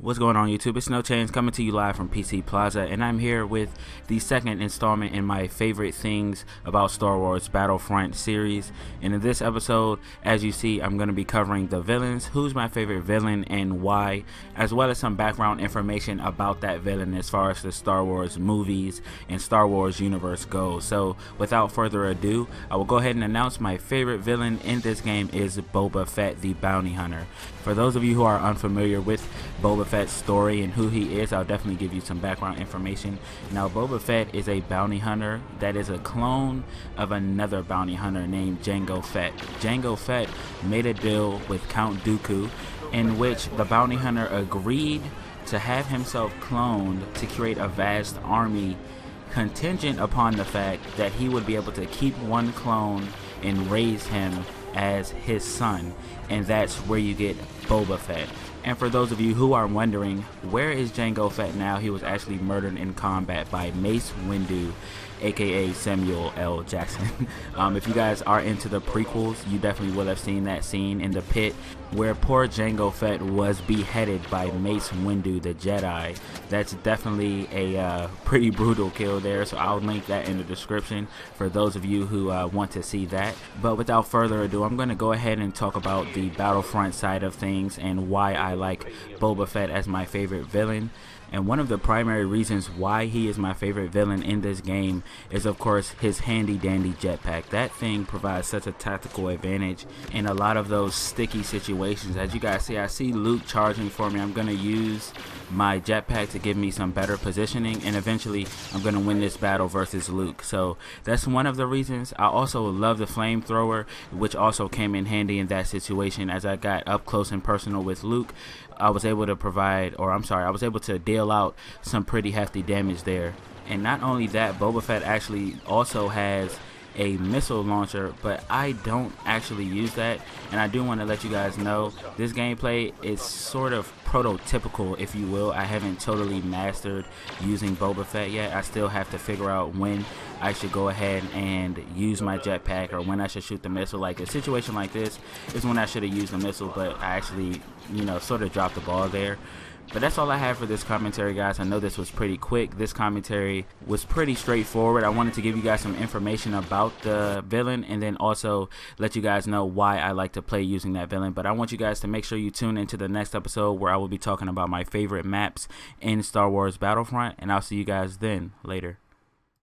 What's going on, YouTube? It's No Change coming to you live from PC Plaza, and I'm here with the second installment in my favorite things about Star Wars Battlefront series. And in this episode, as you see, I'm going to be covering the villains, who's my favorite villain and why, as well as some background information about that villain as far as the Star Wars movies and Star Wars universe goes. So without further ado, I will go ahead and announce my favorite villain in this game is Boba Fett, the bounty hunter. For those of you who are unfamiliar with Boba Fett's story and who he is, I'll definitely give you some background information. Now, Boba Fett is a bounty hunter that is a clone of another bounty hunter named Jango Fett. Jango Fett made a deal with Count Dooku in which the bounty hunter agreed to have himself cloned to create a vast army contingent upon the fact that he would be able to keep one clone and raise him as his son, and that's where you get Boba Fett. And for those of you who are wondering, where is Jango Fett now? He was actually murdered in combat by Mace Windu, aka Samuel L. Jackson. If you guys are into the prequels, you definitely will have seen that scene in the pit where poor Jango Fett was beheaded by Mace Windu, the Jedi. That's definitely a pretty brutal kill there, so I'll link that in the description for those of you who want to see that. But without further ado, I'm going to go ahead and talk about the Battlefront side of things and why I like Boba Fett as my favorite villain. And one of the primary reasons why he is my favorite villain in this game is, of course, his handy dandy jetpack. That thing provides such a tactical advantage in a lot of those sticky situations. As you guys see, I see Luke charging for me. I'm going to use my jetpack to give me some better positioning, and eventually I'm going to win this battle versus Luke. So that's one of the reasons. I also love the flamethrower, which also came in handy in that situation. As I got up close and personal with Luke, I was able to deal out some pretty hefty damage there. And not only that, Boba Fett actually also has a missile launcher, but I don't actually use that. And I do want to let you guys know this gameplay is sort of prototypical, if you will. I haven't totally mastered using Boba Fett yet. I still have to figure out when I should go ahead and use my jetpack or when I should shoot the missile. Like a situation like this is when I should have used the missile, but I actually, sort of dropped the ball there. But that's all I have for this commentary, guys. I know this was pretty quick. This commentary was pretty straightforward. I wanted to give you guys some information about the villain and then also let you guys know why I like to play using that villain. But I want you guys to make sure you tune into the next episode where I will be talking about my favorite maps in Star Wars Battlefront. And I'll see you guys then. Later.